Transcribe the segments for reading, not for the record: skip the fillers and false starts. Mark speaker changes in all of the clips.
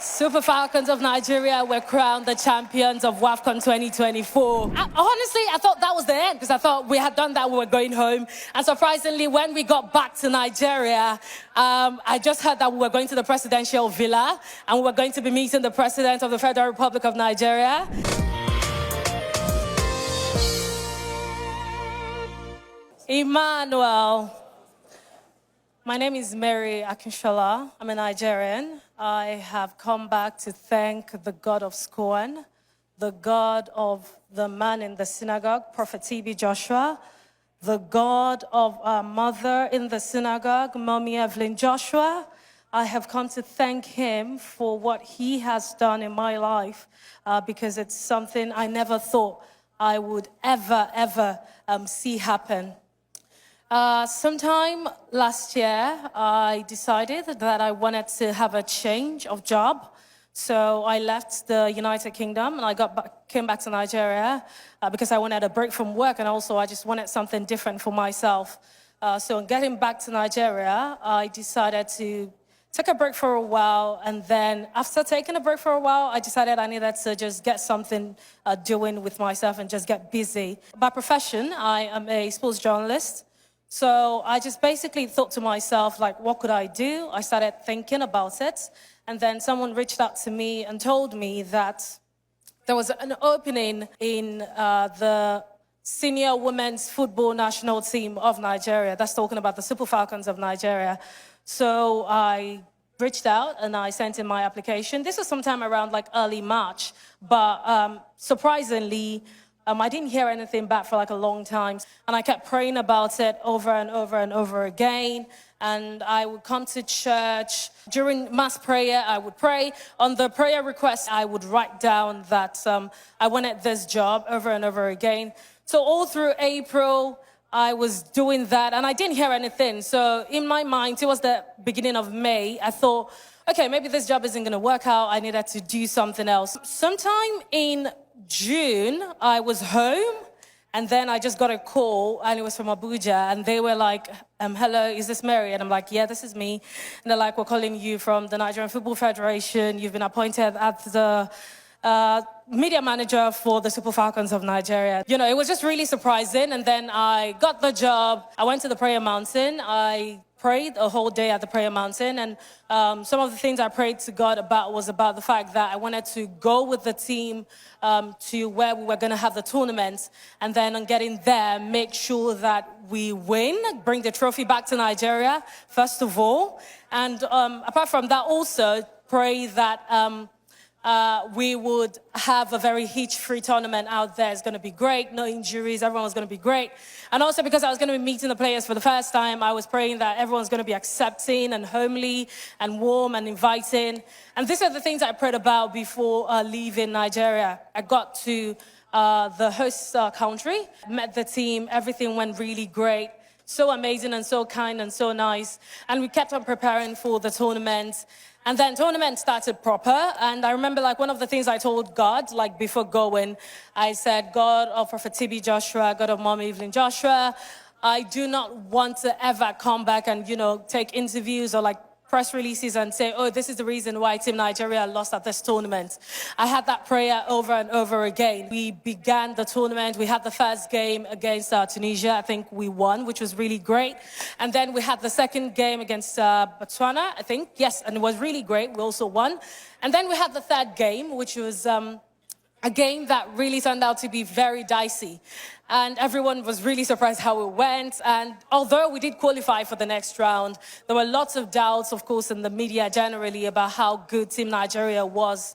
Speaker 1: Super Falcons of Nigeria were crowned the champions of WAFCON 2024. Honestly, I thought that was the end because I thought we had done that, we were going home. And surprisingly, when we got back to Nigeria, I just heard that we were going to the presidential villa and we were going to be meeting the president of the Federal Republic of Nigeria. Emmanuel. My name is Mary Akinshola. I'm a Nigerian. I have come back to thank the God of Scoan, the God of the man in the synagogue, Prophet T.B. Joshua, the God of our mother in the synagogue, Mommy Evelyn Joshua. I have come to thank him for what he has done in my life because it's something I never thought I would ever see happen. Sometime last year, I decided that I wanted to have a change of job. So I left the United Kingdom and I came back to Nigeria because I wanted a break from work, and also I just wanted something different for myself. So getting back to Nigeria, I decided to take a break for a while, and then after taking a break for a while, I decided I needed to just get something doing with myself and just get busy. By profession, I am a sports journalist. So I just basically thought to myself, like, what could I do? I started thinking about it. And then someone reached out to me and told me that there was an opening in the senior women's football national team of Nigeria. That's talking about the Super Falcons of Nigeria. So I reached out and I sent in my application. This was sometime around like early March. But surprisingly, I didn't hear anything back for like a long time. And I kept praying about it over and over again. And I would come to church. During mass prayer, I would pray. On the prayer request, I would write down that I wanted this job over and over again. So all through April, I was doing that and I didn't hear anything. So in my mind, it was the beginning of May. I thought, okay, maybe this job isn't going to work out. I needed to do something else. Sometime in June, I was home, and then I just got a call, and it was from Abuja, and they were like, hello, is this Mary? And I'm like, yeah, this is me. And they're like, we're calling you from the Nigerian Football Federation. You've been appointed as the media manager for the Super Falcons of Nigeria. You know, it was just really surprising, and then I got the job. I went to the prayer mountain. I prayed a whole day at the prayer mountain, and some of the things I prayed to God about was about the fact that I wanted to go with the team to where we were going to have the tournament, and then on getting there, make sure that we win, bring the trophy back to Nigeria, first of all, and apart from that, also pray that we would have a very hitch-free tournament out there. It's going to be great, no injuries, everyone was going to be great. And also because I was going to be meeting the players for the first time, I was praying that everyone's going to be accepting and homely and warm and inviting. And these are the things I prayed about before leaving Nigeria. I got to the host country, met the team, everything went really great. So amazing and so kind and so nice. And we kept on preparing for the tournament. And then tournament started proper. And I remember like one of the things I told God, like before going, I said, God of Prophet T.B. Joshua, God of Mommy Evelyn Joshua, I do not want to ever come back and, you know, take interviews or like press releases and say, oh, this is the reason why Team Nigeria lost at this tournament. I had that prayer over and over again. We began the tournament. We had the first game against Tunisia. I think we won, which was really great. And then we had the second game against Botswana, I think. Yes, and it was really great. We also won. And then we had the third game, which was a game that really turned out to be very dicey. And everyone was really surprised how it went. And although we did qualify for the next round, there were lots of doubts, of course, in the media generally about how good Team Nigeria was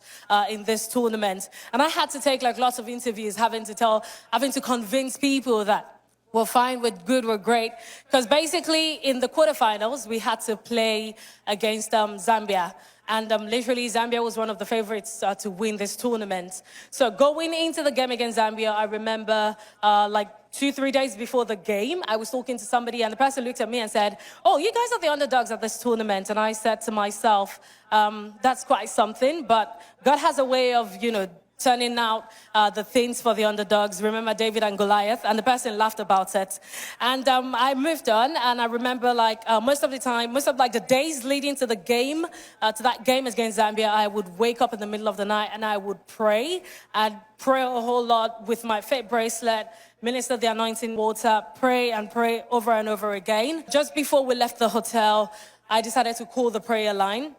Speaker 1: in this tournament. And I had to take like lots of interviews, having to convince people that we're fine, we're good, we're great. Because basically in the quarterfinals, we had to play against Zambia. And literally, Zambia was one of the favorites to win this tournament. So going into the game against Zambia, I remember like 2-3 days before the game, I was talking to somebody and the person looked at me and said, oh, you guys are the underdogs at this tournament. And I said to myself, that's quite something. But God has a way of, you know, turning out the things for the underdogs. Remember David and Goliath? And the person laughed about it. And I moved on, and I remember most of the days leading to the game, to that game against Zambia, I would wake up in the middle of the night and I would pray. I'd pray a whole lot with my faith bracelet, minister the anointing water, pray and pray over and over again. Just before we left the hotel, I decided to call the prayer line.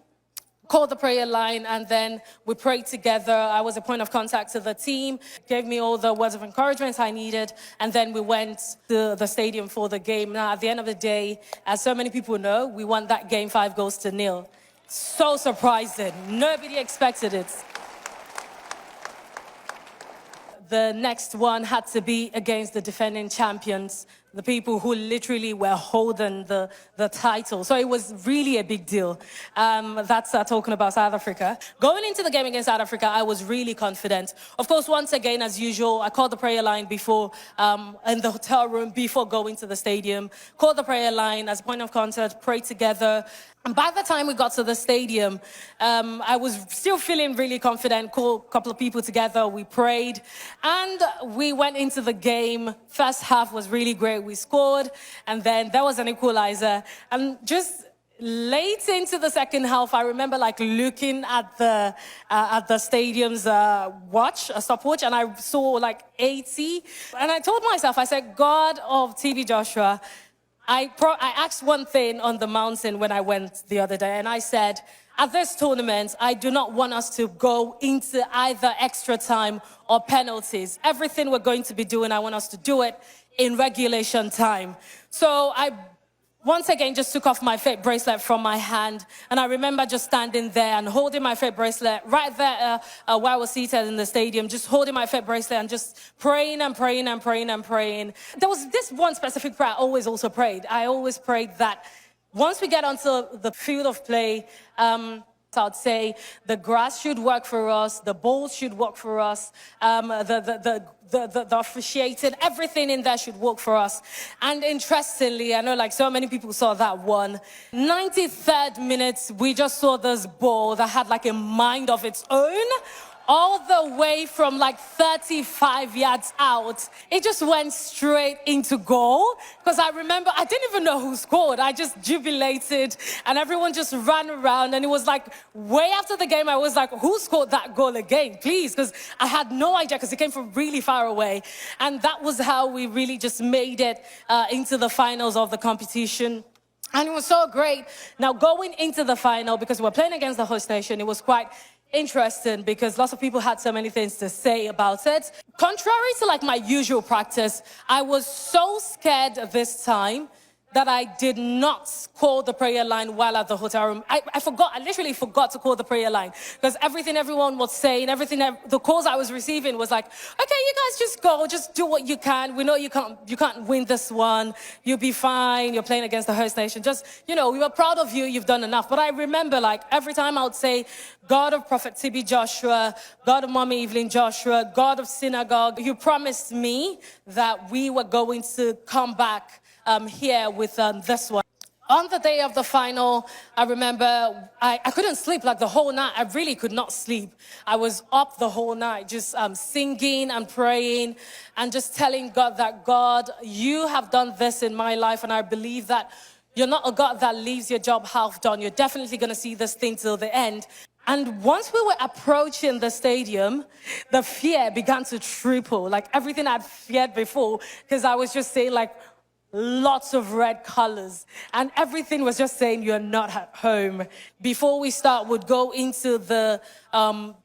Speaker 1: And then we prayed together. I was a point of contact to the team, gave me all the words of encouragement I needed, and then we went to the stadium for the game. Now, at the end of the day, as so many people know, we won that game 5-0. So surprising. Nobody expected it. The next one had to be against the defending champions, the people who literally were holding the title. So it was really a big deal. That's talking about South Africa. Going into the game against South Africa, I was really confident. Of course, once again, as usual, I called the prayer line before, in the hotel room before going to the stadium. Called the prayer line as a point of contact, prayed together. And by the time we got to the stadium, I was still feeling really confident, called a couple of people together, we prayed, and we went into the game. First half was really great, we scored, and then there was an equalizer. And just late into the second half, I remember looking at the stadium's stopwatch, and I saw 80. And I told myself, I said, God of TB Joshua, I asked one thing on the mountain when I went the other day, and I said, at this tournament, I do not want us to go into either extra time or penalties. Everything we're going to be doing, I want us to do it in regulation time. So I once again just took off my faith bracelet from my hand, and I remember just standing there and holding my faith bracelet right there where I was seated in the stadium, just holding my faith bracelet and just praying and praying and praying and praying. There was this one specific prayer I always also prayed. I always prayed that once we get onto the field of play, I'd say the grass should work for us, the balls should work for us, the officiating, everything in there should work for us. And interestingly, I know so many people saw that one. 93rd minute, we just saw this ball that had a mind of its own. All the way from 35 yards out, it just went straight into goal. Because I remember, I didn't even know who scored. I just jubilated, and everyone just ran around. And it was way after the game, I was who scored that goal again, please? Because I had no idea, because it came from really far away. And that was how we really just made it into the finals of the competition. And it was so great. Now, going into the final, because we're playing against the host nation, it was quite interesting because lots of people had so many things to say about it. Contrary to my usual practice, I was so scared this time that I did not call the prayer line while at the hotel room. I literally forgot to call the prayer line because everything everyone was saying, the calls I was receiving was okay, you guys just go, just do what you can. We know you can't win this one. You'll be fine. You're playing against the host nation. Just, we were proud of you. You've done enough. But I remember every time I would say, God of Prophet T.B. Joshua, God of Mommy Evelyn Joshua, God of Synagogue, you promised me that we were going to come back here with this one. On the day of the final, I remember I couldn't sleep the whole night. I really could not sleep. I was up the whole night just singing and praying and just telling God that, God, you have done this in my life, and I believe that you're not a God that leaves your job half done. You're definitely going to see this thing till the end. And once we were approaching the stadium, the fear began to triple, everything I'd feared before, because I was just saying lots of red colors, and everything was just saying you're not at home. Before we start, we'd go into the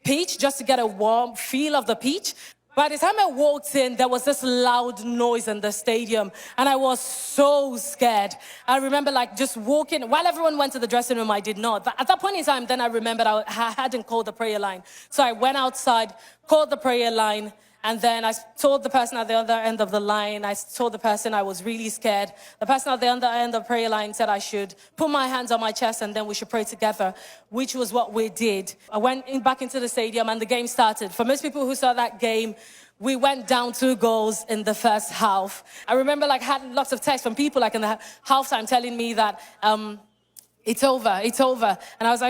Speaker 1: pitch just to get a warm feel of the pitch. By the time I walked in, there was this loud noise in the stadium, and I was so scared. I remember just walking, while everyone went to the dressing room, I did not. But at that point in time, then I remembered I hadn't called the prayer line. So I went outside, called the prayer line, and then I told the person at the other end of the line, I told the person I was really scared. The person at the other end of the prayer line said I should put my hands on my chest and then we should pray together, which was what we did. I went back into the stadium and the game started. For most people who saw that game, we went down 2 goals in the first half. I remember had lots of texts from people in the halftime telling me that it's over. And I was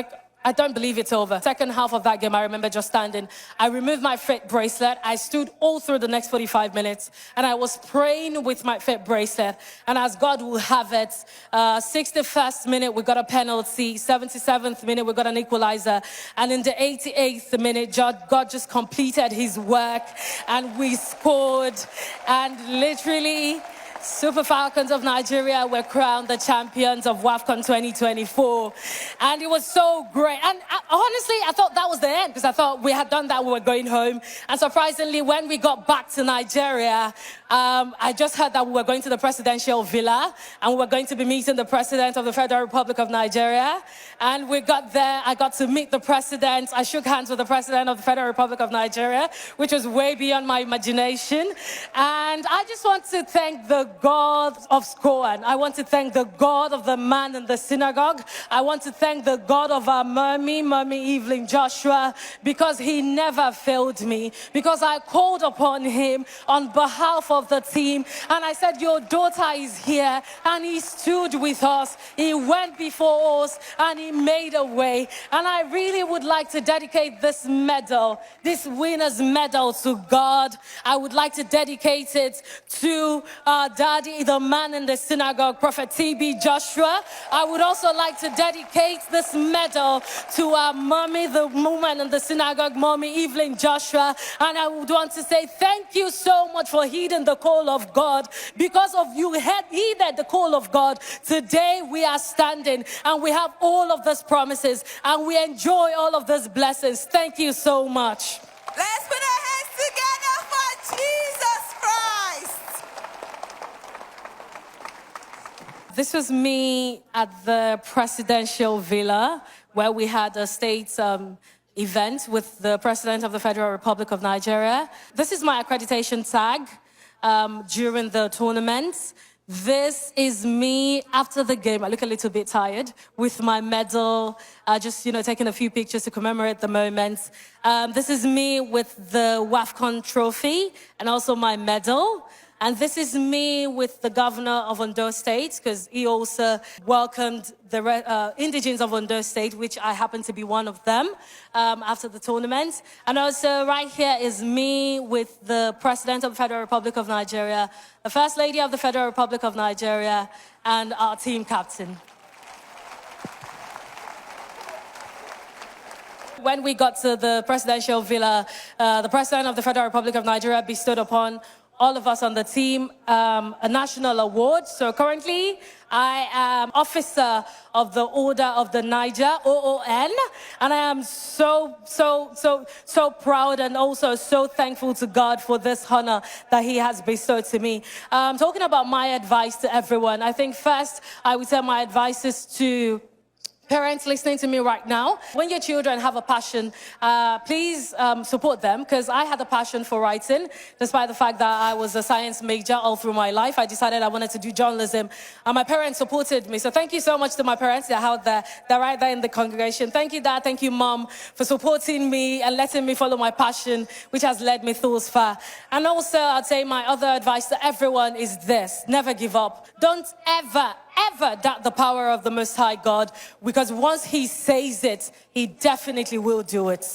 Speaker 1: I don't believe it's over. Second half of that game, I remember just standing. I removed my fit bracelet. I stood all through the next 45 minutes, and I was praying with my fit bracelet. And as God will have it, 61st minute, we got a penalty. 77th minute, we got an equalizer. And in the 88th minute, God just completed his work, and we scored. And literally, Super Falcons of Nigeria were crowned the champions of WAFCON 2024. And it was so great. And honestly, I thought that was the end, because I thought we had done that, we were going home. And surprisingly, when we got back to Nigeria, I just heard that we were going to the presidential villa, and we were going to be meeting the president of the Federal Republic of Nigeria. And we got there, I got to meet the president. I shook hands with the president of the Federal Republic of Nigeria, which was way beyond my imagination. And I just want to thank the God of Scoan. I want to thank the God of the man in the synagogue. I want to thank the God of our mommy, Evelyn Joshua, because he never failed me, because I called upon him on behalf of the team, and I said, your daughter is here, and he stood with us. He went before us, and he made a way. And I really would like to dedicate this medal, this winner's medal, to God. I would like to dedicate it to Daddy, the man in the synagogue, Prophet T.B. Joshua. I would also like to dedicate this medal to our mommy, the woman in the synagogue, Mommy Evelyn Joshua. And I would want to say thank you so much for heeding the call of God. Because of you heeded the call of God, today we are standing, and we have all of these promises, and we enjoy all of these blessings. Thank you so much.
Speaker 2: Let's put our hands together for Jesus Christ.
Speaker 1: This was me at the presidential villa, where we had a state event with the President of the Federal Republic of Nigeria. This is my accreditation tag during the tournament. This is me after the game. I look a little bit tired, with my medal, just, taking a few pictures to commemorate the moment. This is me with the WAFCON trophy and also my medal. And this is me with the governor of Ondo State, because he also welcomed the indigents of Ondo State, which I happen to be one of them, after the tournament. And also right here is me with the President of the Federal Republic of Nigeria, the First Lady of the Federal Republic of Nigeria, and our team captain. When we got to the presidential villa, the President of the Federal Republic of Nigeria bestowed upon all of us on the team a national award. So currently, I am Officer of the Order of the Niger, OON, and I am so proud and also so thankful to God for this honor that he has bestowed to me. Talking about my advice to everyone, I think first I would say my advice is to parents listening to me right now, when your children have a passion, please support them, because I had a passion for writing. Despite the fact that I was a science major all through my life, I decided I wanted to do journalism, and my parents supported me. So thank you so much to my parents. They're out there. They're right there in the congregation. Thank you, Dad. Thank you, Mom, for supporting me and letting me follow my passion, which has led me thus far. And also, I'd say my other advice to everyone is this: never give up. Don't ever doubt the power of the Most High God, because once he says it, he definitely will do it.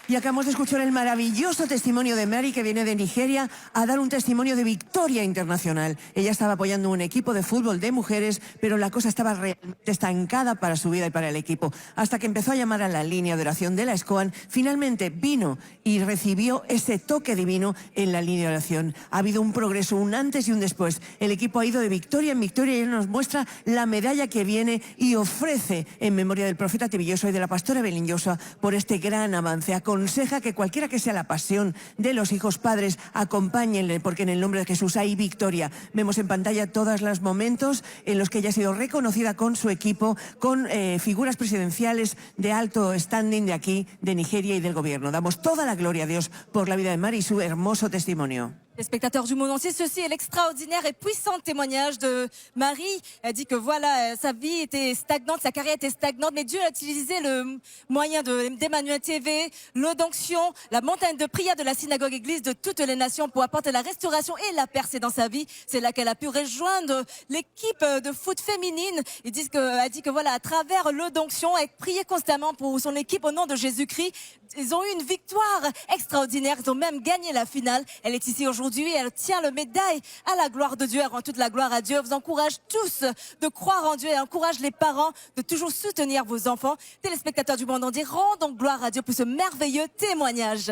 Speaker 3: Y acabamos de escuchar el maravilloso testimonio de Mary, que viene de Nigeria a dar un testimonio de victoria internacional. Ella estaba apoyando un equipo de fútbol de mujeres, pero la cosa estaba realmente estancada para su vida y para el equipo. Hasta que empezó a llamar a la línea de oración de la Scoan, finalmente vino y recibió ese toque divino en la línea de oración. Ha habido un progreso, un antes y un después. El equipo ha ido de victoria en victoria, y él nos muestra la medalla que viene y ofrece en memoria del profeta T.B. Joshua y de la pastora Evelyn Joshua por este gran avance. Aconseja que cualquiera que sea la pasión de los hijos padres, acompáñenle, porque en el nombre de Jesús hay victoria. Vemos en pantalla todos los momentos en los que ella ha sido reconocida con su equipo, con figuras presidenciales de alto standing de aquí, de Nigeria y del gobierno. Damos toda la gloria a Dios por la vida de Mari y su hermoso testimonio.
Speaker 4: Les spectateurs du monde entier, ceci est l'extraordinaire et puissant témoignage de Marie. Elle dit que voilà, sa vie était stagnante, sa carrière était stagnante, mais Dieu a utilisé le moyen d'Emmanuel TV, l'eau d'onction, la montagne de prière de la Synagogue Église de toutes les nations pour apporter la restauration et la percée dans sa vie. C'est là qu'elle a pu rejoindre l'équipe de foot féminine. Elle dit que voilà, à travers l'eau d'onction, elle priait constamment pour son équipe au nom de Jésus-Christ. Ils ont eu une victoire extraordinaire. Ils ont même gagné la finale. Elle est ici aujourd'hui. Elle tient le médaille à la gloire de Dieu. Elle rend toute la gloire à Dieu. Elle vous encourage tous de croire en Dieu et encourage les parents de toujours soutenir vos enfants. Téléspectateurs du monde entier, rendons gloire à Dieu pour ce merveilleux témoignage.